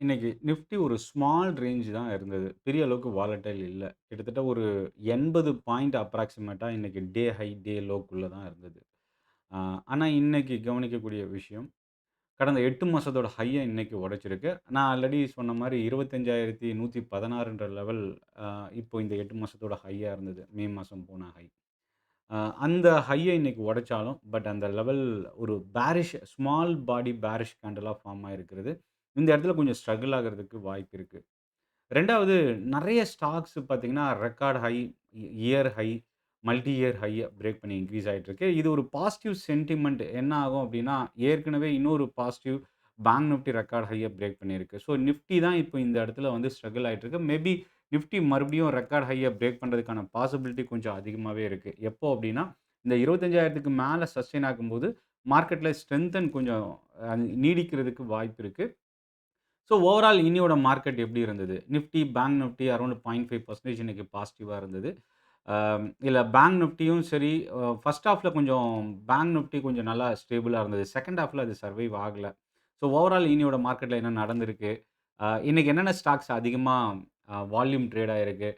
இன்னைக்கு நிஃப்டி ஒரு small range தான் இருந்தது. பெரிய அளவுக்கு வாலடைல் இல்ல. கிட்டத்தட்ட ஒரு 80 பாயிண்ட் அப்ராக்ஸிமேட்டா இன்னைக்கு டே ஹை, டே லோக்குள்ள தான் இருந்தது. ஆ ஆனா இன்னைக்கு கவனிக்கக்கூடிய விஷயம், கடந்த 8 மாசத்தோட ஹைய இன்னைக்கு உடைச்சிருக்கு. நான் ஆல்ரெடி சொன்ன மாரி 25,116ன்ற லெவல் அ இப்போ இந்த 8 மாசத்தோட ஹையா இருந்தது. மே மாசம் போன ஹை. அ அந்த ஹைய இன்னைக்கு உடைச்சாலும், பட் அந்த லெவல் ஒரு பேரிஷ் ஸ்மால் பாடி பேரிஷ் கேண்டிலா ஃபார்ம் ஆயிருக்கிறது. இந்த இடத்துல கொஞ்சம் ஸ்ட்ரகிள் ஆகுறதுக்கு வாய்ப்பு இருக்கு. 2வது நெறைய ஸ்டாக்ஸ் பார்த்தீங்கன்னா, record high, year high, multi year ஹைய பிரேக் பண்ணி இன்கிரீஸ் ஆயிட்டு இருக்கு. இது ஒரு பாசிட்டிவ் சென்டிமென்ட் என்ன ஆகும் அப்டின்னா, ஏற்கனவே இன்னொரு பாசிட்டிவ் பேங்க் நிஃப்டி ரெக்கார்ட் ஹைய பிரேக் பண்ணியிருக்கு. ஸோ நிஃப்டி தான் இப்போ இந்த இடத்துல வந்து ஸ்ட்ரகிள் ஆயிட்டு இருக்கு. மேபி நிஃப்டி மறுபடியும் ரெக்கார்ட் ஹைய பிரேக் பண்றதுக்கான பாசிபிலிட்டி கொஞ்சம் அதிகமாவே இருக்கு. எப்போ அப்டின்னா, இந்த 25,000க்கு மேல சஸ்டெயின் ஆகும்போது, மார்க்கெட்ல ஸ்ட்ரெங்தன் கொஞ்சம் நீடிக்கிறதுக்கு வாய்ப்பு இருக்கு. ஸோ ஓவரால் இன்னியோட மார்க்கெட் எப்படி இருந்தது? நிஃப்டி, பேங்க் நிஃப்டி அரவுண்ட் 0.5% இன்னைக்கு பாசிட்டிவா இருந்தது. இதுல பேங்க் நிஃப்டியும் சரி, ஃபர்ஸ்ட் ஹால்ஃப்ல கொஞ்சம் பேங்க் நிஃப்டி கொஞ்சம் நல்லா ஸ்டேபிளா இருந்தது. செகண்ட் ஹால்ஃப்ல அது சர்வைவ் ஆகல. ஸோ ஓவரால் இன்னியோட மார்க்கெட்ல என்ன நடந்திருக்கு? இன்னைக்கு என்னென்ன ஸ்டாக்ஸ் அதிகமா வால்யூம் ட்ரேட் ஆயிருக்கு?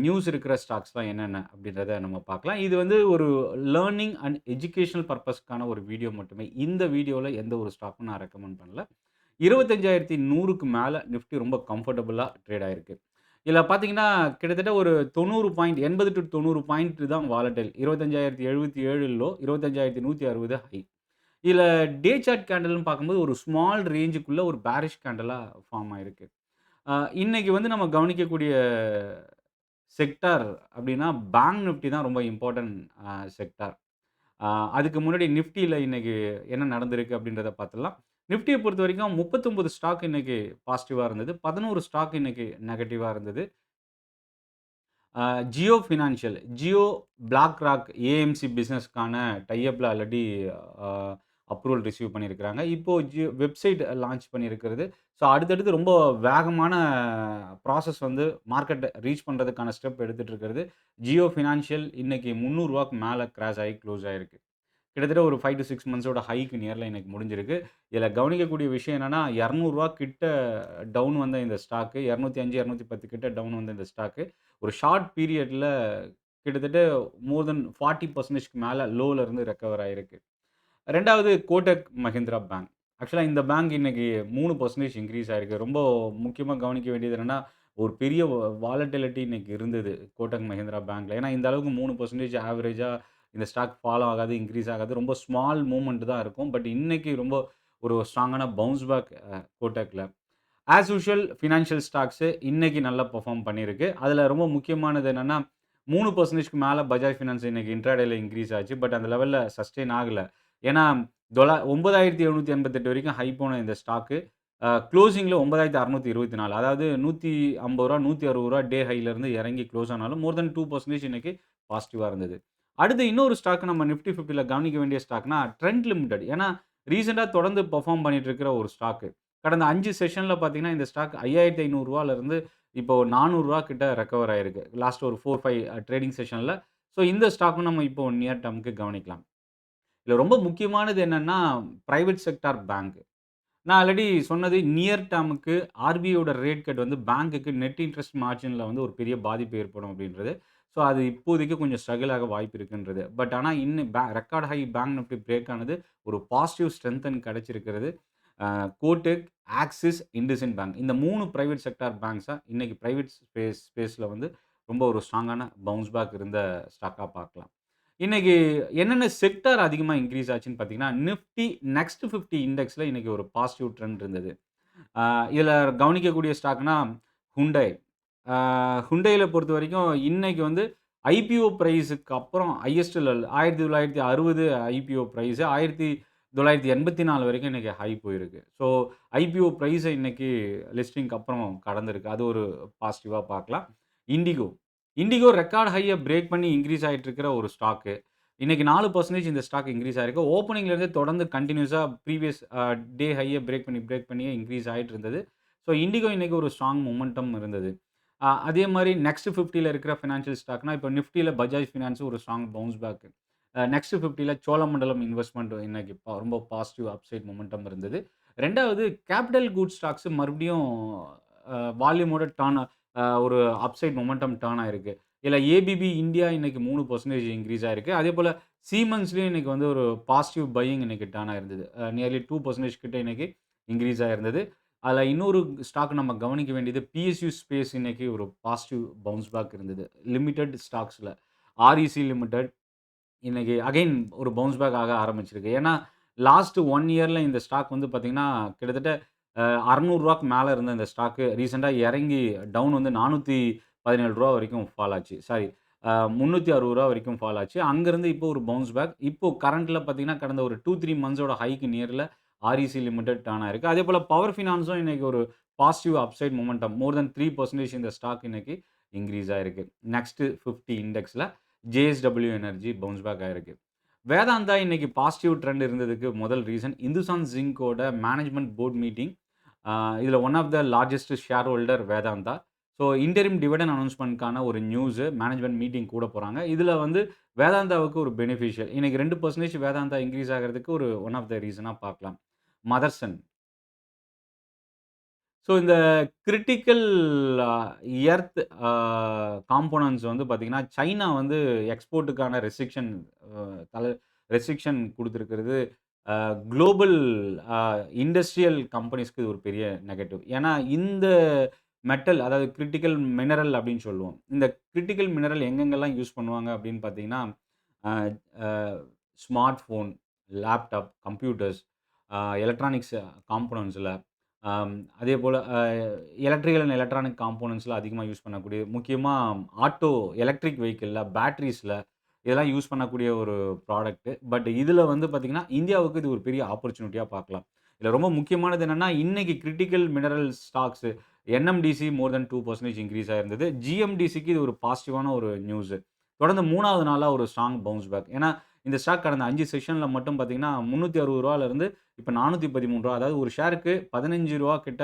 நியூஸ் இருக்கிற ஸ்டாக்ஸ்லாம் என்னென்ன? அப்படின்றத நம்ம பார்க்கலாம். இது வந்து ஒரு லேர்னிங் அண்ட் எஜுகேஷனல் பர்ப்பஸ்க்கான ஒரு வீடியோ மட்டுமே. இந்த வீடியோல எந்த ஒரு ஸ்டாக்கும் நான் ரெக்கமெண்ட் பண்ணல. 25,100க்கு மேல நிஃப்டி ரொம்ப கம்ஃபர்டபுளா ட்ரேட் ஆயிருக்கு. இதுல பார்த்தீங்கன்னா, கிட்டத்தட்ட ஒரு 90 பாயிண்ட் 80 டூ 90 பாயிண்ட் தான் வாலடைல். 25,077 low, 25,160 high. இதுல டே சார்ட் கேண்டில்னு பார்க்கும்போது ஒரு ஸ்மால் ரேஞ்சுக்குள்ள ஒரு பேரிஷ் கேண்டிலா ஃபார்ம் ஆயிருக்கு. அ இன்னைக்கு வந்து நம்ம கவனிக்கக்கூடிய செக்டார் அப்டின்னா, பேங்க் நிஃப்டி தான் ரொம்ப இம்பார்ட்டன்ட் செக்டார். ஆ அதுக்கு முன்னாடி நிஃப்டில இன்னைக்கு என்ன நடந்திருக்கு அப்படின்றத பார்த்துடலாம். நிஃப்டிய பொறுத்தவரைக்கும் 39 ஸ்டாக் இன்னைக்கு பாசிட்டிவா இருந்தது. 11 ஸ்டாக் இன்னைக்கு நெகட்டிவா இருந்தது. அ Jio financial, Jio, BlackRock, AMC பிசினஸ்க்கான டை அப்ல ஆல்ரெடி அ அப்ரூவல் ரிசீவ் பண்ணியிருக்கிறாங்க. இப்போ வெப்சைட் லான்ச் பண்ணியிருக்கிறது. ஸோ அடுத்தடுத்து ரொம்ப வேகமான ப்ராசஸ் வந்து மார்க்கெட்ட ரீச் பண்றதுக்கான ஸ்டெப் எடுத்துட்டு இருக்கிறது. ஜியோ ஃபினான்ஷியல் இன்னைக்கு ரூ. 300க்கு மேல கிராஷ் ஆகி குளோஸ் ஆயிருக்கு. கிட்டத்தட்ட ஒரு 5 டூ 6 மந்த்ஸோட ஹைக்கு நியர்ல இன்னைக்கு முடிஞ்சிருக்கு. இதில கவனிக்கக்கூடிய விஷயம் என்னன்னா, ரூ. 200 கிட்ட டவுன் வந்த இந்த ஸ்டாக்கு 205, 210 கிட்ட டவுன் வந்த இந்த ஸ்டாக்கு, ஒரு ஷார்ட் பீரியட்ல கிட்டத்தட்ட மோர் தென் 40%க்கு மேல லோல இருந்து ரெக்கவர் ஆயிருக்கு. 2வது கோட்டக் மஹிந்திரா பேங்க். ஆக்சுவலா இந்த பேங்க் இன்னைக்கு 3% இன்கிரீஸ் ஆயிருக்கு. ரொம்ப முக்கியமா கவனிக்க வேண்டியது என்னன்னா, ஒரு பெரிய வாலட்டிலிட்டி இன்னைக்கு இருந்தது கோட்டக் மஹிந்திரா பேங்க்ல. ஏன்னா, இந்த அளவுக்கு 3% ஆவரேஜா இந்த ஸ்டாக் ஃபாலோ ஆகாது, இன்கிரீஸ் ஆகாது. ரொம்ப ஸ்மால் மூவ்மெண்ட் தான் இருக்கும். பட் இன்னைக்கு ரொம்ப ஒரு ஸ்ட்ராங்கான பவுன்ஸ் பேக் கோட்டக்ல. ஆஸ் யூசுவல் ஃபினான்ஷியல் ஸ்டாக்ஸ் இன்னைக்கு நல்லா பெர்ஃபார்ம் பண்ணியிருக்கு. அதில ரொம்ப முக்கியமானது என்னன்னா, 3%க்கு மேல பஜாஜ் ஃபினான்ஸ் இன்னைக்கு இன்ட்ராடேல இன்கிரீஸ் ஆச்சு. பட் அந்த லெவல்ல சஸ்டெயின் ஆகல. ஏன்னா, 9,788 வரைக்கும் ஹை போன இந்த ஸ்டாக்கு குளோசிங்ல 9,624 அதாவது ரூ. 150 ரூ. 160 டே ஹைல இருந்து இறங்கி குளோஸ் ஆனாலும் மோர் தென் 2% இன்னைக்கு பாசிட்டிவா இருந்தது. அடுத்து இன்னொரு ஸ்டாக் நம்ம நிஃப்டி 50ல கவனிக்க வேண்டிய ஸ்டாக்னா ட்ரெண்ட் லிமிடெட். ஏன்னா, ரீசென்ட்டா தொடர்ந்து பெர்ஃபார்ம் பண்ணிட்டு இருக்கிற ஒரு ஸ்டாக். கடந்த 5 செஷன்ல பார்த்தீங்கன்னா, இந்த ஸ்டாக் ரூ. 5,500 இருந்து இப்போ ரூ. 400 கிட்ட ரெக்கவர் ஆயிருக்கு. லாஸ்ட் ஒரு 4, 5 ட்ரேடிங் செஷன்ல. ஸோ இந்த ஸ்டாக்கும் நம்ம இப்போ நியர் டெர்ம்க்கு கவனிக்கலாம். இதுல ரொம்ப முக்கியமானது என்னன்னா, பிரைவேட் செக்டார் பேங்க். நான் ஆல்ரெடி சொன்னது நியர் டெர்ம்க்கு ஆர்பிஐயோட ரேட் கட் வந்து பேங்க்குக்கு நெட் இன்ட்ரெஸ்ட் மார்ஜின்ல வந்து ஒரு பெரிய பாதிப்பு ஏற்படும் அப்படின்றது. ஸோ அது இப்போதைக்கு கொஞ்சம் ஸ்ட்ரகிள் ஆக வாய்ப்பு இருக்குன்றது. பட் ஆனா இன்னும் record high bank Nifty break ஆனது ஒரு பாசிட்டிவ் ஸ்ட்ரெங்தன் கிடைச்சிருக்கிறது. கோடெக், ஆக்சிஸ், இண்டஸ்இண்ட் பேங்க் இந்த 3 பிரைவேட் செக்டார் பேங்க்ஸா இன்னைக்கு பிரைவேட் ஸ்பேஸ்ல வந்து ரொம்ப ஒரு ஸ்ட்ராங்கான பவுன்ஸ் பேக் இருந்த ஸ்டாக்கா பார்க்கலாம். இன்னைக்கு என்னென்ன செக்டார் அதிகமா இன்கிரீஸ் ஆச்சுன்னு பார்த்தீங்கன்னா, நிஃப்டி நெக்ஸ்ட் 50 இண்டெக்ஸ்ல இன்னைக்கு ஒரு பாசிட்டிவ் ட்ரெண்ட் இருந்தது. ஆ இதுல கவனிக்கக்கூடிய ஸ்டாக்னா ஹுண்டாய். ஆ ஹுண்டாயில பொறுத்தவரைக்கும் இன்னைக்கு வந்து ஐபிஓ பிரைஸ்க்கு அப்புறம் ஹையஸ்ட் லெவல் 1960 ஐபிஓ பிரைஸ் 1984 வரைக்கும் இன்னைக்கு ஹை போயிருக்கு. ஸோ ஐபிஓ பிரைஸ இன்னைக்கு லிஸ்டிங்க்கு அப்புறம் கடந்திருக்கு. அது ஒரு பாசிட்டிவா பார்க்கலாம். இண்டிகோ. இண்டிகோ ரெக்கார்ட் ஹைய பிரேக் பண்ணி இன்கிரீஸ் ஆயிட்டு இருக்கிற ஒரு ஸ்டாக்கு. இன்னைக்கு 4% இந்த ஸ்டாக் இன்கிரீஸ் ஆயிருக்கு. ஓப்பனிங்ல இருந்தே தொடர்ந்து கன்டினியூஸா ப்ரீவியஸ் டே ஹைய பிரேக் பண்ணியே இன்கிரீஸ் ஆயிட்டு இருந்தது. ஸோ இண்டிகோ இன்னைக்கு ஒரு ஸ்ட்ராங் மொமெண்டம் இருந்தது. அதே மாரி நெக்ஸ்ட் 50ல இருக்கிற ஃபினான்ஷியல் ஸ்டாக்னா, இப்போ நிஃப்டில பஜாஜ் ஃபினான்ஸ் ஒரு ஸ்ட்ராங் பவுன்ஸ் பேக். நெக்ஸ்ட் 50ல சோழமண்டலம் இன்வெஸ்ட்மென்ட் இன்னைக்கு ரொம்ப பாசிட்டிவ் அப்சைட் மொமெண்டம் இருந்தது. 2வது கேபிட்டல் கூட்ஸ் ஸ்டாக்ஸ் மறுபடியும் வால்யூமோட ஒரு அப்சைட் மொமெண்டம் டர்ன் ஆயிருக்கு. இதுல ஏபிபி இந்தியா இன்னைக்கு 3% இன்கிரீஸ் ஆயிருக்கு. அதேபோல சீமென்ஸ்லயும் இன்னைக்கு வந்து ஒரு பாசிட்டிவ் பையிங் இன்னைக்கு டர்ன் ஆயிருந்தது. நியர்லி 2% கிட்ட இன்னைக்கு இன்கிரீஸ் ஆயிருந்தது. அதுல இன்னொரு ஸ்டாக் நம்ம கவனிக்க வேண்டியது பிஎஸ்யூ ஸ்பேஸ் இன்னைக்கு ஒரு பாசிட்டிவ் பவுன்ஸ் பேக் இருந்தது. லிமிட்டெட் ஸ்டாக்ஸ்ல. ஆர்இசி லிமிடெட் இன்னைக்கு அகைன் ஒரு பவுன்ஸ் பேக் ஆக ஆரம்பிச்சிருக்கு. ஏன்னா, லாஸ்ட் 1 இயர்ல இந்த ஸ்டாக் வந்து பார்த்தீங்கன்னா, கிட்டத்தட்ட ரூ. 600க்கு மேல இருந்த இந்த ஸ்டாக்கு ரீசென்ட்டா இறங்கி டவுன் வந்து ரூ. 417 வரைக்கும் ஃபால் ஆச்சு. சாரி ரூ. 360 வரைக்கும் ஃபால் ஆச்சு. அங்கருந்து இப்போ ஒரு பவுன்ஸ் பேக். இப்போ கரண்ட்ல பார்த்தீங்கன்னா, கடந்த ஒரு 2, 3 மந்த்ஸோட ஹைக்கு நியர்ல ஆர்இசி லிமிடெட் டர்ன் ஆயிருக்கு. அதேபோல பவர் ஃபினான்ஸும் இன்னைக்கு ஒரு positive upside momentum more than 3% இந்த ஸ்டாக் இன்னைக்கு இன்கிரீஸ் ஆயிருக்கு. நெக்ஸ்ட் 50 இண்டெக்ஸ்ல ஜேஎஸ்டபிள்யூ எனர்ஜி பவுன்ஸ் பேக் ஆயிருக்கு. வேதாந்தா இன்னைக்கு பாசிட்டிவ் ட்ரெண்ட் இருந்ததுக்கு முதல் ரீசன் இந்துஸ்தான் ஜிங்க்கோட மேனேஜ்மென்ட் போர்ட் மீட்டிங். அ இதுல one of the largest share holder Vedanta. So interim dividend அனவுன்ஸ்மென்ட்க்கான ஒரு நியூஸு மேனேஜ்மென்ட் மீட்டிங் கூட போறாங்க. இதுல வந்து வேதாந்தாவுக்கு ஒரு பெனிஃபிஷியல். இன்னைக்கு 2% வேதாந்தா இன்கிரீஸ் ஆகுறதுக்கு ஒரு ஒன் ஆஃப் த ரீசனா பார்க்கலாம். மதர்சன் ஸோ இந்த கிரிட்டிக்கல் அ எர்த் காம்போனன்ட்ஸ் வந்து பார்த்தீங்கன்னா, சைனா வந்து எக்ஸ்போர்ட்டுக்கான அ தல ரெஸ்ட்ரிக்ஷன் குடுத்திருக்கிறது குளோபல் அ இண்டஸ்ட்ரியல் கம்பெனிஸ்க்கு இது ஒரு பெரிய நெகட்டிவ். ஏன்னா, இந்த மெட்டல் அதாவது கிரிட்டிக்கல் மினரல் அப்படின்னு சொல்லுவோம். இந்த கிரிட்டிக்கல் மினரல் எங்கெங்கெல்லாம் யூஸ் பண்ணுவாங்க அப்படின்னு பார்த்தீங்கன்னா, அ அ smart phone, laptop, computers, electronics காம்போனன்ட்ஸ்ல ஆம், அதேபோல எலக்ட்ரிக்கல் அண்ட் எலக்ட்ரானிக் காம்போனன்ட்ஸ்ல அதிகமா யூஸ் பண்ணக்கூடிய, முக்கியமா ஆட்டோ எலக்ட்ரிக் வெஹிக்கிள்ல, பேட்டரீஸ்ல இதெல்லாம் யூஸ் பண்ணக்கூடிய ஒரு ப்ராடக்ட். பட் இதுல வந்து பார்த்தீங்கன்னா, இந்தியாவுக்கு இது ஒரு பெரிய ஆப்பர்ச்சுனிட்டியா பார்க்கலாம். இதுல ரொம்ப முக்கியமானது என்னன்னா, இன்னைக்கு கிரிட்டிக்கல் மினரல் ஸ்டாக்ஸ் என்எம்டிசி மோர் தென் 2% இன்கிரீஸ் ஆயிருந்தது. ஜிஎம்டிசிக்கு இது ஒரு பாசிட்டிவான ஒரு நியூஸ். தொடர்ந்து 3வது நாளா ஒரு ஸ்ட்ராங் பவுன்ஸ் பேக். ஏன்னா, இந்த ஸ்டாக் கடந்த 5 செஷன்ல மட்டும் பார்த்தீங்கன்னா, ரூ. 360லிருந்து இப்ப ரூ. 413 அதாவது ஒரு ஷேருக்கு ரூ. 15 கிட்ட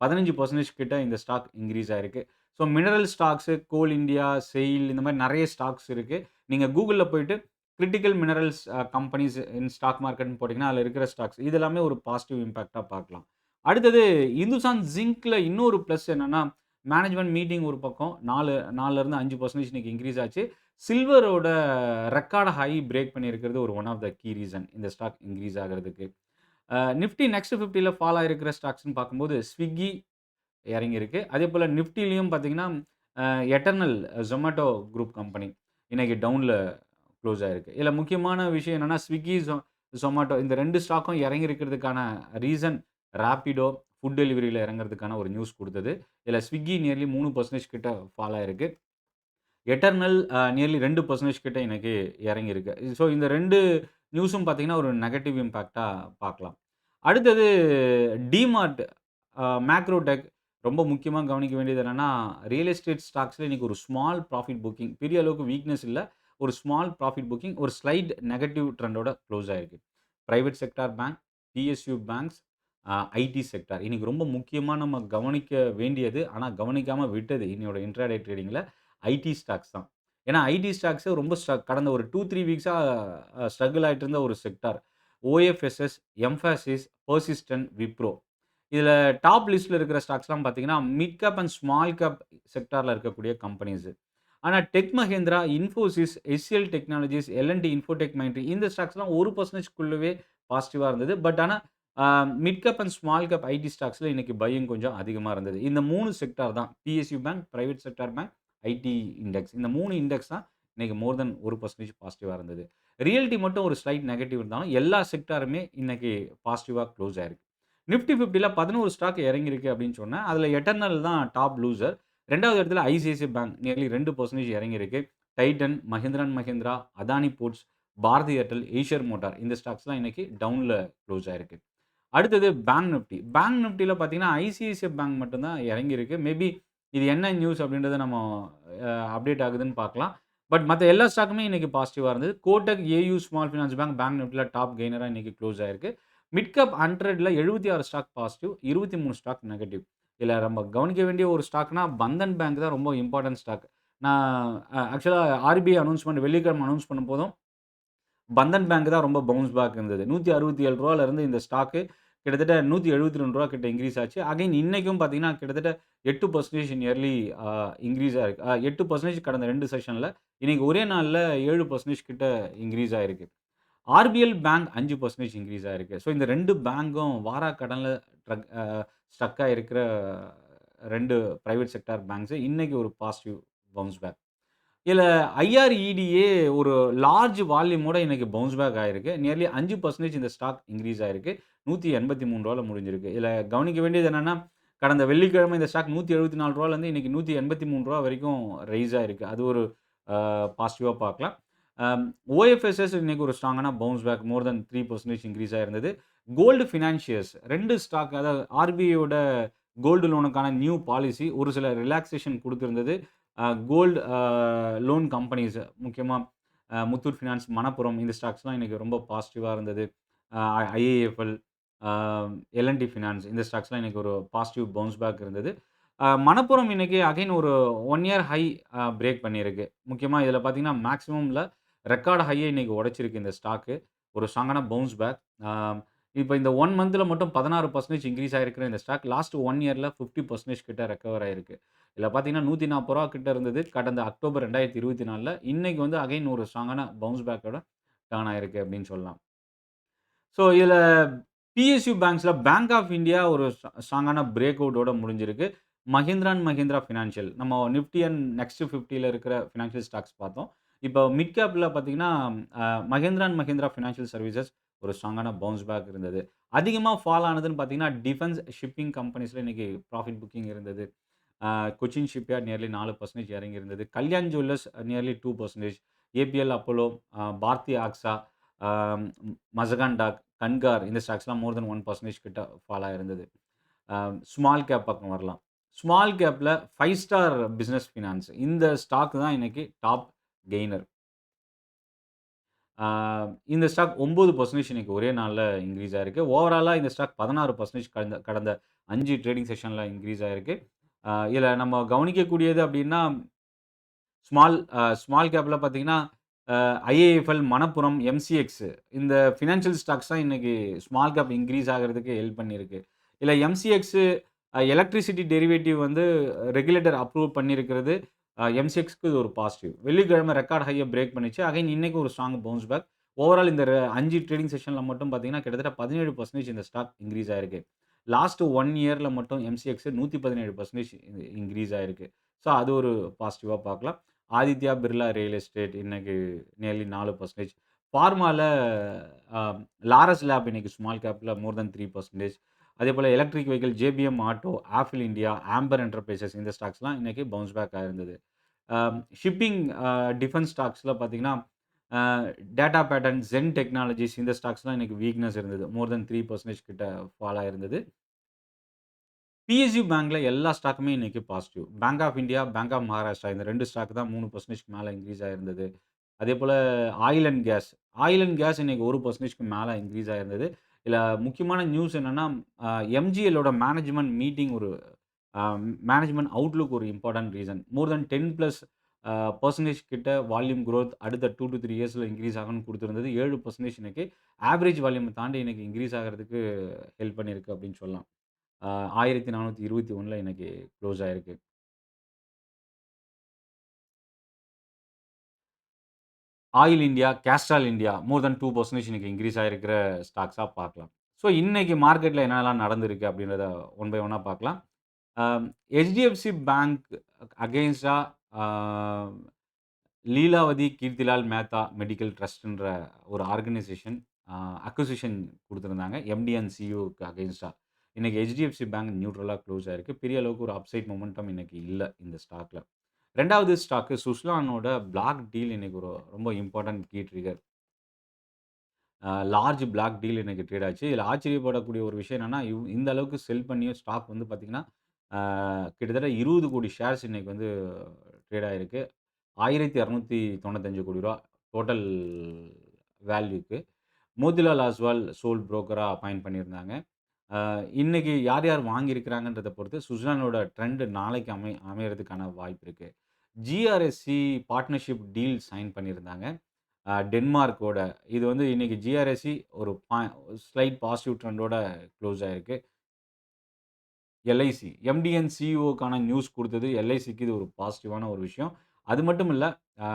15% கிட்ட இந்த ஸ்டாக் இன்கிரீஸ் ஆயிருக்கு. So mineral stocks, coal India, SAIL இந்த மாரி நெறைய ஸ்டாக்ஸ் இருக்கு. நீங்க Googleல போயிட்டு critical minerals companies in stock மார்க்கெட்ன்னு போட்டீங்கன்னா, அதுல இருக்கிற ஸ்டாக்ஸ் இது எல்லாமே ஒரு பாசிட்டிவ் இம்பாக்ட்டா பார்க்கலாம். அடுத்தது இந்துஸ்தான் ஜிங்க்ல இன்னொரு பிளஸ் என்னன்னா, மேனேஜ்மென்ட் மீட்டிங் ஒரு பக்கம் 4லிருந்து 5% இன்னைக்கு இன்கிரீஸ் ஆச்சு. சில்வரோட ரெக்கார்ட் ஹை பிரேக் பண்ணியிருக்கிறது ஒரு one of the key reason இந்த ஸ்டாக் இன்கிரீஸ் ஆகுறதுக்கு. நிஃப்டி நெக்ஸ்ட் 50ல ஃபால் ஆயிருக்கிற ஸ்டாக்ஸ்ன்னு பார்க்கும்போது, ஸ்விக்கி இறங்கியிருக்கு. அதேபோல நிஃப்டிலயும் பார்த்தீங்கன்னா, அ எட்டர்னல் ஜொமேட்டோ குரூப் கம்பெனி இன்னைக்கு டவுன்ல குளோஸ் ஆயிருக்கு. இதுல முக்கியமான விஷயம் என்னன்னா, ஸ்விக்கி, சொமாட்டோ இந்த 2 ஸ்டாக்கும் இறங்கியிருக்கிறதுக்கான ரீசன் ராபிடோ ஃபுட் டெலிவரில இறங்குறதுக்கான ஒரு நியூஸ் குடுத்தது. இதுல ஸ்விக்கி நியர்லி 3% கிட்ட ஃபால் ஆயிருக்கு. எட்டர்னல் நியர்லி 2% கிட்ட இன்னைக்கு இறங்கியிருக்கு. ஸோ இந்த 2 நியூஸும் பார்த்தீங்கன்னா, ஒரு நெகட்டிவ் இம்பாக்ட்டா பார்க்கலாம். அடுத்தது டிமார்ட், மேக்ரோடெக் ரொம்ப முக்கியமா கவனிக்க வேண்டியது என்னன்னா, ரியல் எஸ்டேட் ஸ்டாக்ஸ்ல இன்னைக்கு ஒரு ஸ்மால் ப்ராஃபிட் புக்கிங். பெரிய அளவுக்கு வீக்னஸ் இல்ல. ஒரு ஸ்மால் ப்ராஃபிட் புக்கிங், ஒரு ஸ்லைட் நெகட்டிவ் ட்ரெண்டோட குளோஸ் ஆயிருக்கு. Private sector bank, PSU banks, IT sector. இன்னைக்கு ரொம்ப முக்கியமா நம்ம கவனிக்க வேண்டியது, ஆனா கவனிக்காம விட்டது இன்னையோட இன்ட்ராடே ட்ரேடிங்ல ஐடி ஸ்டாக்ஸ் தான். ஏன்னா ஐடி ஸ்டாக்ஸ் ரொம்ப கடந்த ஒரு 2, 3 வீக்ஸா ஸ்ட்ரகிள் ஆயிட்டு இருந்த ஒரு sector. OFSS, Mphasis, Persistent, Wipro. இதுல டாப் லிஸ்ட்ல இருக்கிற ஸ்டாக்ஸ்லாம் பார்த்தீங்கன்னா, mid cap and small cap செக்டார்ல இருக்கக்கூடிய கம்பெனிஸ். ஆனா Tech Mahindra, Infosys, HCL technologies, L and T Infotech Mindtree இந்த ஸ்டாக்ஸ்லாம் 1%க்குள்ளவே பாசிட்டிவா இருந்தது. பட் ஆனா mid cap and small cap IT ஸ்டாக்ஸ்ல இன்னைக்கு பையிங் கொஞ்சம் அதிகமா இருந்தது. இந்த 3 செக்டார் தான். PSU bank, private sector bank, IT index. இந்த 3 இண்டெக்ஸ் தான் இன்னைக்கு மோர் தென் 1% பாசிட்டிவா இருந்தது. ரியல்டி மட்டும் ஒரு ஸ்லைட் நெகட்டிவ் இருந்தாலும், எல்லா செக்டாருமே இன்னைக்கு பாசிட்டிவா குளோஸ் ஆயிருக்கு. நிஃப்டி 50ல 11 ஸ்டாக் இறங்கியிருக்கு அப்படின்னு சொன்னேன். அதுல எட்டர்னல் தான் டாப் லூசர். 2வது இடத்துல ஐசிஐசிஐ பேங்க் நியர்லி 2% இறங்கியிருக்கு. Titan, Mahindra and Mahindra, Adani ports, Bharti Airtel, Eicher motor இந்த ஸ்டாக்ஸ்லாம் இன்னைக்கு டவுன்ல குளோஸ் ஆயிருக்கு. அடுத்தது பேங்க் நிஃப்டி. பேங்க் நிஃப்டில பார்த்தீங்கன்னா, ஐசிஐசிஐ பேங்க் மட்டும் தான் இறங்கியிருக்கு. மேபி இது என்ன நியூஸ் அப்படின்றத நம்ம அப்டேட் ஆகுதுன்னு பார்க்கலாம். பட் மத்த எல்லா ஸ்டாக்குமே இன்னைக்கு பாசிட்டிவா இருந்தது. Kotak, AU small finance bank, bank நிஃப்டில டாப் கெய்னரா இன்னைக்கு குளோஸ் ஆயிருக்கு. மிட் கேப் 100ல 76 ஸ்டாக் பாசிட்டிவ், 23 ஸ்டாக் நெகட்டிவ். இதுல நம்ம கவனிக்க வேண்டிய ஒரு ஸ்டாக்னா, பந்தன் பேங்க் தான் ரொம்ப இம்பார்ட்டன்ட் ஸ்டாக். நான் ஆக்சுவலா ஆர்பிஐ அனவுன்ஸ்மென்ட் வெள்ளிக்கிழமை அனவுன்ஸ் பண்ணும்போதும், பந்தன் பேங்க் தான் ரொம்ப பவுன்ஸ் பேக் இருந்தது. ரூ. 167ல இருந்து இந்த ஸ்டாக்கு கிட்டத்தட்ட ரூ. 172 கிட்ட இன்கிரீஸ் ஆச்சு. அகைன் இன்னைக்கும் பார்த்தீங்கன்னா, கிட்டத்தட்ட 8% இயர்லி இன்கிரீஸ் ஆயிருக்கு. 8% கடந்த 2 செஷன்ல. இன்னைக்கு ஒரே நாள்ல 7% கிட்ட இன்கிரீஸ் ஆயிருக்கு. ஆர்பிஎல் பேங்க் 5% இன்கிரீஸ் ஆயிருக்கு. ஸோ இந்த 2 பேங்க்கும் வாரா கடன்ல ட்ரக் அ ஸ்டக் ஆயிருக்கிற 2 பிரைவேட் செக்டார் பேங்க்ஸ் இன்னைக்கு ஒரு பாசிட்டிவ் பவுன்ஸ் பேக். இதுல ஐஆர்இடிஏ ஒரு லார்ஜ் வால்யூமோட இன்னைக்கு பவுன்ஸ் பேக் ஆயிருக்கு. நியர்லி 5% இந்த ஸ்டாக் இன்கிரீஸ் ஆயிருக்கு. ரூ. 183 முடிஞ்சிருக்கு. இதுல கவனிக்க வேண்டியது என்னன்னா, கடந்த வெள்ளிக்கிழமை இந்த ஸ்டாக் ரூ. 174லேருந்து இன்னைக்கு ரூ. 183 வரைக்கும் ரைஸ் ஆயிருக்கு. அது ஒரு பாசிட்டிவா பார்க்கலாம். அம் ஓஎஃப்எஸ்எஸ் இன்னைக்கு ஒரு ஸ்ட்ராங்கான பவுன்ஸ் பேக் மோர் than 3% increase ஆயிருந்தது. Gold financiers 2 stock அதாவது ஆர்பிஐயோட கோல்டு லோனுக்கான நியூ பாலிசி ஒரு சில ரிலாக்சேஷன் குடுத்திருந்தது. கோல்ட் லோன் கம்பெனிஸ் முக்கியமா முத்தூட் ஃபினான்ஸ், மணப்புரம் இந்த ஸ்டாக்ஸ்லாம் இன்னைக்கு ரொம்ப பாசிட்டிவா இருந்தது. ஐஏஎஃப்எல், அ எல்&டி ஃபினான்ஸ் இந்த ஸ்டாக்ஸ்லாம் இன்னைக்கு ஒரு பாசிட்டிவ் பவுன்ஸ் பேக் இருந்தது. மணப்புரம் இன்னைக்கு அகைன் ஒரு 1 இயர் ஹை பிரேக் பண்ணியிருக்கு. முக்கியமா இதில பார்த்தீங்கன்னா, மேக்ஸிமம்ல ரெக்கார்ட் ஹைய இன்னைக்கு உடைச்சிருக்கு இந்த ஸ்டாக்கு. ஒரு ஸ்ட்ராங்கான பவுன்ஸ் பேக். அ இப்ப இந்த 1 மந்த்ல மட்டும் 16% இன்கிரீஸ் ஆயிருக்கிற இந்த ஸ்டாக் லாஸ்ட் 1 இயர்ல 50% கிட்ட ரெக்கவர் ஆயிருக்கு. இதில பார்த்தீங்கன்னா, ரூ. 140 கிட்ட இருந்தது. கடந்த அக்டோபர் 2024ல. இன்னைக்கு வந்து அகைன் ஒரு ஸ்ட்ராங்கான பவுன்ஸ் பேக்கோட டர்ன் ஆயிருக்கு அப்படின்னு சொல்லலாம். ஸோ இதில பிஎஸ்யூ பேங்க்ஸ்ல பேங்க் ஆஃப் இந்தியா ஒரு ஸ்ட்ராங்கான பிரேக் அவுட்டோட முடிஞ்சிருக்கு. மஹிந்திரா அண்ட் மஹிந்திரா ஃபினான்ஷியல் நம்ம நிஃப்டி அண்ட் நெக்ஸ்ட் 50ல இருக்கிற ஃபினான்ஷியல் ஸ்டாக்ஸ் பார்த்தோம். இப்போ மிட் கேப்ல பார்த்தீங்கன்னா, Mahindra and Mahindra financial services ஒரு ஸ்ட்ராங்கான பவுன்ஸ் பேக் இருந்தது. அதிகமா ஃபால் ஆனதுன்னு பார்த்தீங்கன்னா, டிஃபென்ஸ் ஷிப்பிங் கம்பெனிஸ்ல இன்னைக்கு ப்ராஃபிட் புக்கிங் இருந்தது. கொச்சின் ஷிப்யார்ட் நியர்லி 4% இறங்கி இருந்தது. Kalyan jewellers nearly 2%, APL Apollo, Bharti AXA, அ மசகான் டாக், கன்கார் இந்த ஸ்டாக்ஸ்லாம் மோர் தென் 1% கிட்ட ஃபால் ஆயிருந்தது. அ ஸ்மால் கேப் பக்கம் வரலாம். ஸ்மால் கேப்ல 5 ஸ்டார் பிசினஸ் ஃபினான்ஸ் இந்த ஸ்டாக் தான் இன்னைக்கு டாப் கெய்னர். ஆ இந்த ஸ்டாக் 9% இன்னைக்கு ஒரே நாள்ல இன்கிரீஸ் ஆயிருக்கு. ஓவராலா இந்த ஸ்டாக் 16% கடந்த கடந்த 5 ட்ரேடிங் செஷன்ல இன்கிரீஸ் ஆயிருக்கு. இதுல நம்ம கவனிக்கக்கூடியது அப்டின்னா, ஸ்மால் கேப்ல பார்த்தீங்கன்னா, ஐஏஎஃப்எல், மணப்புரம், எம்சிஎக்ஸ் இந்த ஃபினான்ஷியல் ஸ்டாக்ஸ் தான் இன்னைக்கு ஸ்மால் கேப் இன்கிரீஸ் ஆகுறதுக்கு ஹெல்ப் பண்ணியிருக்கு. இதுல எம்சிஎக்ஸ் எலக்ட்ரிசிட்டி டெரிவேட்டிவ் வந்து ரெகுலேட்டர் அப்ரூவ் பண்ணியிருக்கிறது. எம்சிஎக்ஸ்க்கு இது ஒரு பாசிட்டிவ். வெள்ளிக்கிழமை ரெக்கார்ட் ஹைய பிரேக் பண்ணிச்சு. அகைன் இன்னைக்கு ஒரு ஸ்ட்ராங் பவுன்ஸ் பேக். ஓவரால் இந்த 5 ட்ரேடிங் செஷன்ல மட்டும் பார்த்தீங்கன்னா, கிட்டத்தட்ட 17% இந்த ஸ்டாக் இன்கிரீஸ் ஆயிருக்கு. லாஸ்ட் 1 இயர்ல மட்டும் எம்சிஎக்ஸ் 117% இன்கிரீஸ் ஆயிருக்கு. ஸோ அது ஒரு பாசிட்டிவா பார்க்கலாம். ஆதித்யா பிர்லா ரியல் எஸ்டேட் இன்னைக்கு நியர்லி 4%. ஃபார்மால அ லாரஸ் லேப் இன்னைக்கு ஸ்மால் கேப்ல மோர் தென் 3%. அதேபோல electric vehicle JBM auto, apple India, Amber enterprises இந்த ஸ்டாக்ஸ்லாம் இன்னைக்கு பவுன்ஸ் பேக் ஆயிருந்தது. ஷிப்பிங் டிஃபென்ஸ் ஸ்டாக்ஸ்ல பார்த்தீங்கன்னா, அ டேட்டா பேட்டர்ன், ஜென் டெக்னாலஜிஸ் இந்த ஸ்டாக்ஸ்லாம் இன்னைக்கு வீக்னஸ் இருந்தது. மோர் தென் 3% கிட்ட ஃபால் ஆயிருந்தது. பிஎஸ்யூ பேங்க்ல எல்லா ஸ்டாக்குமே இன்னைக்கு positive. Bank of India, Bank of Maharashtra இந்த 2 ஸ்டாக் தான் 3%க்கு மேல இன்கிரீஸ் ஆயிருந்தது. அதேபோல oil and gas. Oil and gas இன்னைக்கு 1%க்கு மேல இன்கிரீஸ் ஆயிருந்தது. இதுல முக்கியமான நியூஸ் என்னன்னா, எம்ஜிஎல்லோட மேனேஜ்மென்ட் மீட்டிங் ஒரு அ மேனேஜ்மென்ட் அவுட்லுக் ஒரு இம்பார்ட்டன்ட் ரீசன். மோர் தென் 10 பிளஸ் பெர்சன்டேஜ் கிட்ட வால்யூம் குரோத் அடுத்த 2 டூ 3 இயர்ஸ்ல இன்கிரீஸ் ஆகும்னு குடுத்திருந்தது. 7% இன்னைக்கு ஆவரேஜ் வால்யூம தாண்டி இன்னைக்கு இன்கிரீஸ் ஆகுறதுக்கு ஹெல்ப் பண்ணியிருக்கு அப்படின்னு சொல்லலாம். 1421ல இன்னைக்கு க்ளோஸ் ஆயிருக்கு. ஆயில் இந்தியா, கேஸ்ட்ரால் இந்தியா மோர் தென் 2% இன்னைக்கு இன்கிரீஸ் ஆயிருக்கிற ஸ்டாக்ஸா பார்க்கலாம். ஸோ இன்னைக்கு மார்க்கெட்ல என்னலாம் நடந்திருக்கு அப்படின்றத ஒன் பை ஒன்னா பார்க்கலாம். அ HDFC பேங்க் அகைன்ஸ்டா அ லீலாவதி கீர்த்திலால் மேத்தா மெடிக்கல் ட்ரஸ்ட்ன்ற ஒரு ஆர்கனைசேஷன் அக்விசிஷன் குடுத்திருந்தாங்க. எம்டி அண்ட் சிஇஓக்கு அகைன்ஸ்டா. இன்னைக்கு HDFC பேங்க் நியூட்ரலா க்ளோஸ் ஆயிருக்கு. பெரிய அளவுக்கு ஒரு அப்சைட் மொமெண்டம் இன்னைக்கு இல்ல இந்த ஸ்டாக்ல. 2வது ஸ்டாக்கு சுஸ்லானோட பிளாக் டீல் இன்னைக்கு ஒரு ரொம்ப important key trigger. Large block deal இன்னைக்கு ட்ரேட் ஆச்சு. இதில ஆச்சரியப்படக்கூடிய ஒரு விஷயம் என்னன்னா, இந்த அளவுக்கு செல் பண்ணியும் ஸ்டாக் வந்து பார்த்தீங்கன்னா, ஆ கிட்டத்தட்ட 20,00,00,000 ஷேர்ஸ் இன்னைக்கு வந்து ட்ரேட் ஆயிருக்கு. ரூ. 1,295,00,00,000 டோட்டல் வேல்யூக்கு. மோதிலால் ஆஸ்வால் சோல் புரோக்கரா அப்பாயிண்ட் பண்ணியிருந்தாங்க. இன்னைக்கு யார் யார் வாங்கியிருக்கிறாங்கன்றத பொறுத்து சுஸ்லானோட ட்ரெண்ட் நாளைக்கு அமையறதுக்கான வாய்ப்பு இருக்கு. GRSC பார்ட்னர்ஷிப் டீல் சைன் பண்ணியிருந்தாங்க. டென்மார்க்கோட. இது வந்து இன்னைக்கு ஜிஆர்எஸ்இ ஒரு ஸ்லைட் பாசிட்டிவ் ட்ரெண்டோட க்ளோஸ் ஆயிருக்கு. எல்ஐசி. எம்டிஎன் சிஇஓக்கான நியூஸ் குடுத்தது எல்ஐசிக்கு இது ஒரு பாசிட்டிவான ஒரு விஷயம். அது மட்டும் இல்ல, அ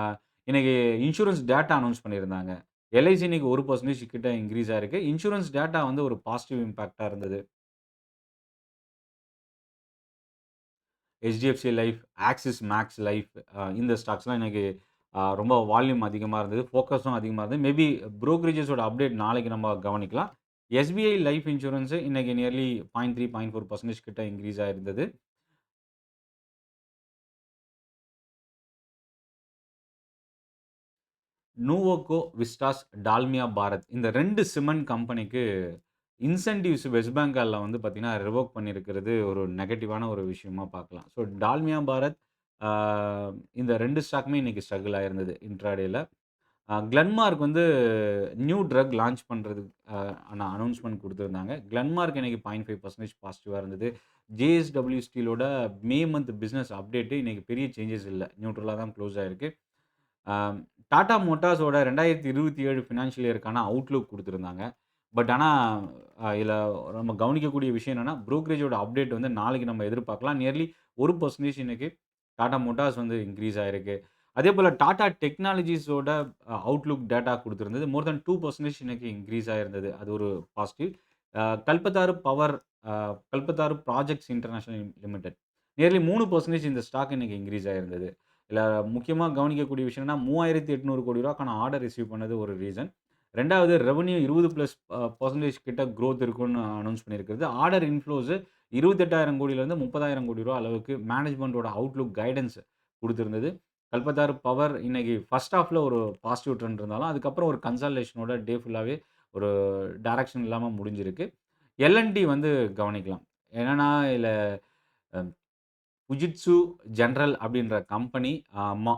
இன்னைக்கு இன்சூரன்ஸ் டேட்டா அனவுன்ஸ் பண்ணியிருந்தாங்க. எல்ஐசி இன்னைக்கு 1% கிட்ட இன்கிரீஸ் ஆயிருக்கு. இன்சூரன்ஸ் டேட்டா வந்து ஒரு பாசிட்டிவ் இம்பாக்ட்டா இருந்தது. HDFC life, axis maths life, இந்த ஸ்டாக்ஸ்லாம் இன்னைக்கு ரொம்ப வால்யூம் அதிகமா இருந்தது. ஃபோக்கஸும் அதிகமா இருந்தது. மேபி புரோக்கரேஜஸோட அப்டேட் நாளைக்கு நம்ம கவனிக்கலாம். எஸ்பிஐ லைஃப் இன்சூரன்ஸ் இன்னைக்கு நியர்லி 0.3, 0.4% கிட்ட இன்கிரீஸ் ஆயிருந்தது. நூவோகோ, விஸ்டாஸ், டால்மியா பாரத் இந்த 2 சிமெண்ட் கம்பெனிக்கு இன்சென்டிவ்ஸ் வெஸ்ட் பெங்கால்ல வந்து பார்த்தீங்கன்னா, ரிவோக் பண்ணியிருக்கிறது ஒரு நெகட்டிவான ஒரு விஷயமா பார்க்கலாம். ஸோ டால்மியா பாரத், ஆ இந்த 2 ஸ்டாக்குமே இன்னைக்கு ஸ்ட்ரகிள் ஆயிருந்தது இன்ட்ராடேல. கிளென்மார்க் வந்து நியூ ட்ரக் லான்ச் பண்றதுக்கு அனவுன்ஸ்மென்ட் குடுத்திருந்தாங்க. கிளென்மார்க் இன்னைக்கு 0.5% பாசிட்டிவா இருந்தது. ஜேஎஸ்டபிள்யூ ஸ்டீலோட மே மந்த் பிசினஸ் அப்டேட் இன்னைக்கு பெரிய சேஞ்சஸ் இல்ல. நியூட்ரலா தான் குளோஸ் ஆயிருக்கு. ஆம், டாடா மோட்டார்ஸோட 2027 ஃபினான்ஷியல் இயர்க்கான அவுட்லுக் குடுத்திருந்தாங்க. பட் ஆனா, இதுல நம்ம கவனிக்கக்கூடிய விஷயம் என்னன்னா, புரோக்கரேஜோட அப்டேட் வந்து நாளைக்கு நம்ம எதிர்பார்க்கலாம். நியர்லி 1% இன்னைக்கு டாடா மோட்டார்ஸ் வந்து இன்கிரீஸ் ஆயிருக்கு. அதேபோல டாடா டெக்னாலஜிஸோட அவுட்லுக் டேட்டா குடுத்திருந்தது. மோர் தென் 2% இன்னைக்கு இன்கிரீஸ் ஆயிருந்தது. அது ஒரு பாசிட்டிவ். கல்பத்தாரு பவர், அ Kalpataru projects international limited nearly 3% இந்த ஸ்டாக் இன்னைக்கு இன்கிரீஸ் ஆயிருந்தது. இதுல முக்கியமா கவனிக்கக்கூடிய விஷயம் என்னன்னா, ரூ. 3,800 கோடிக்கான ஆர்டர் ரிசீவ் பண்ணது ஒரு ரீசன். 2வது ரெவென்யூ 20 பிளஸ் பெர்சன்டேஜ் கிட்ட குரோத் இருக்குன்னு அனவுன்ஸ் பண்ணியிருக்கிறது. ஆர்டர் இன்ஃப்ளோஸ் 28,000 கோடியிலிருந்து ரூ. 30,000 கோடி அளவுக்கு மேனேஜ்மென்ட்டோட அவுட்லுக் கைடன்ஸ் குடுத்திருந்தது. கல்பத்தார் பவர் இன்னைக்கு ஃபர்ஸ்ட் ஹால்ஃப்ல ஒரு பாசிட்டிவ் ட்ரெண்ட் இருந்தாலும், அதுக்கப்புறம் ஒரு கன்சாலிடேஷனோட டே ஃபுல்லாவே ஒரு டைரக்ஷன் இல்லாம முடிஞ்சிருக்கு. எல்&டி வந்து கவனிக்கலாம். என்னன்னா, இதுல அ ஃபுஜிட்சு ஜெனரல் அப்படின்ற கம்பெனி அ மா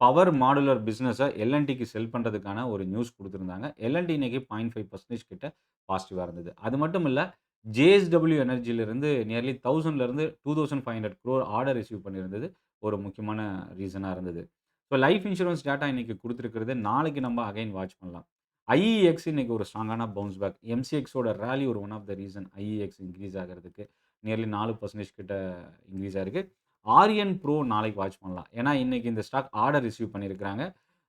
பவர் மாடுலர் பிசினஸ எல்&டிக்கு செல் பண்றதுக்கான ஒரு நியூஸ் குடுத்திருந்தாங்க. எல்&டி இன்னைக்கு 0.5% கிட்ட பாசிட்டிவா இருந்தது. அது மட்டும் இல்ல, ஜேஎஸ்டபிள்யூ எனர்ஜிலிருந்து நியர்லி 1000லிருந்து 2500 crore ஆர்டர் ரிசீவ் பண்ணியிருந்தது. ஒரு முக்கியமான ரீசனா இருந்தது. ஸோ லைஃப் இன்சூரன்ஸ் டேட்டா இன்னைக்கு குடுத்திருக்கிறது. நாளைக்கு நம்ம அகைன் வாட்ச் பண்ணலாம். ஐஇஎக்ஸ் இன்னைக்கு ஒரு ஸ்ட்ராங்கான பவுன்ஸ் பேக். எம்சிஎக்ஸோட ராலி ஒரு one of the reason IEX increase ஆகுறதுக்கு. நியர்லி 4% கிட்ட இன்கிரீஸ் ஆயிருக்கு. ஆரியன் ப்ரோ நாளைக்கு வாட்ச் பண்ணலாம். ஏன்னா, இன்னைக்கு இந்த ஸ்டாக் ஆர்டர் ரிசீவ் பண்ணியிருக்கிறாங்க.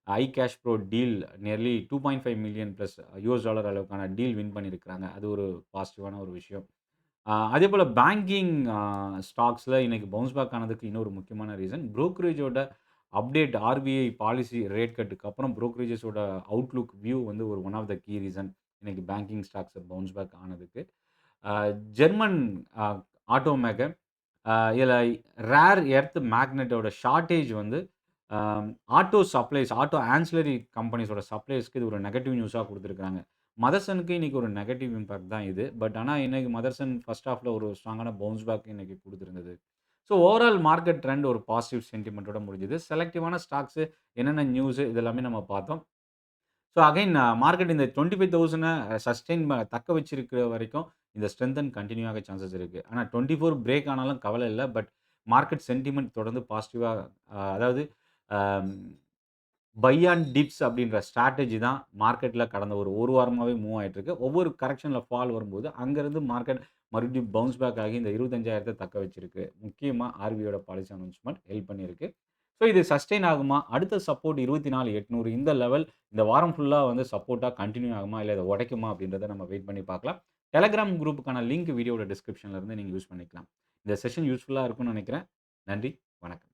iCash Pro deal nearly 2.5 million plus US dollar அளவுக்கான டீல் வின் பண்ணியிருக்கிறாங்க. அது ஒரு பாசிட்டிவான ஒரு விஷயம். அதேபோல பேங்கிங் ஸ்டாக்ஸ்ல இன்னைக்கு பவுன்ஸ் பேக் ஆனதுக்கு இன்னொரு முக்கியமான ரீசன், புரோக்கரேஜோட அப்டேட் ஆர்பிஐ பாலிசி ரேட் கட்டுக்கு அப்புறம் புரோக்கரேஜஸோட அவுட்லுக் வியூ வந்து ஒரு one of the key reason. இன்னைக்கு பேங்கிங் ஸ்டாக்ஸ் பவுன்ஸ் பேக் ஆனதுக்கு. அ ஜெர்மன் அ ஆட்டோ மேக்கர், இதுல ரேர் எர்த் மேக்னெட்டோட ஷார்டேஜ் வந்து அ ஆட்டோ சப்ளைஸ், ஆட்டோ ஆன்சிலரி கம்பெனிஸோட சப்ளையர்ஸ்க்கு இது ஒரு நெகட்டிவ் நியூஸா குடுத்திருக்காங்க. மதர்சனுக்கு இன்னைக்கு ஒரு நெகட்டிவ் இம்பாக்ட் தான் இது. பட் ஆனா இன்னைக்கு மதர்சன் ஃபர்ஸ்ட் ஹால்ஃப்ல ஒரு ஸ்ட்ராங்கான பவுன்ஸ் பேக் இன்னைக்கு குடுத்திருந்தது. ஸோ ஓவரால் மார்க்கெட் ட்ரெண்ட் ஒரு பாசிட்டிவ் சென்டிமென்ட்டோட முடிஞ்சது. செலக்டிவான ஸ்டாக்ஸ் என்னென்ன நியூஸ் இது எல்லாமே நம்ம பார்த்தோம். ஸோ அகைன் மார்க்கெட் இந்த 25,000 சஸ்டெயின் தக்க வச்சிருக்கிற வரைக்கும் இந்த ஸ்ட்ரெங்தன் கன்டின்யூ ஆக சான்சஸ் இருக்கு. ஆனா 24 பிரேக் ஆனாலும் கவலை இல்ல. பட் மார்க்கெட் சென்டிமென்ட் தொடர்ந்து பாசிட்டிவா, அதாவது அம் பை ஆன் டிப்ஸ் அப்படின்ற ஸ்ட்ராட்டஜி தான் மார்க்கெட்ல கடந்த ஒரு 1 வாரமாவே மூவ் ஆயிட்டு இருக்கு. ஒவ்வொரு கரெக்ஷன்ல ஃபால் வரும்போது, அங்கருந்து மார்க்கெட் மறுபடியும் பவுன்ஸ் பேக் ஆகி இந்த 25,000 தக்க வச்சிருக்கு. முக்கியமா ஆர்பிஐயோட பாலிசி அனவுன்ஸ்மென்ட் ஹெல்ப் பண்ணியிருக்கு. ஸோ இது சஸ்டெயின் ஆகுமா? அடுத்த சப்போர்ட் 24,800 இந்த லெவல் இந்த வாரம் ஃபுல்லா வந்து சப்போர்ட்டா கன்டின்யூ ஆகுமா? இல்ல இத உடைக்குமா? அப்படின்றத நம்ம வெயிட் பண்ணி பார்க்கலாம். டெலகிராம் குரூப்புக்கான லிங்க் வீடியோட டிஸ்கிரிப்ஷன்ல இருந்து நீங்க யூஸ் பண்ணிக்கலாம். இந்த செஷன் யூஸ்ஃபுல்லா இருக்கும்னு நெனைக்கிறேன். நன்றி. வணக்கம்.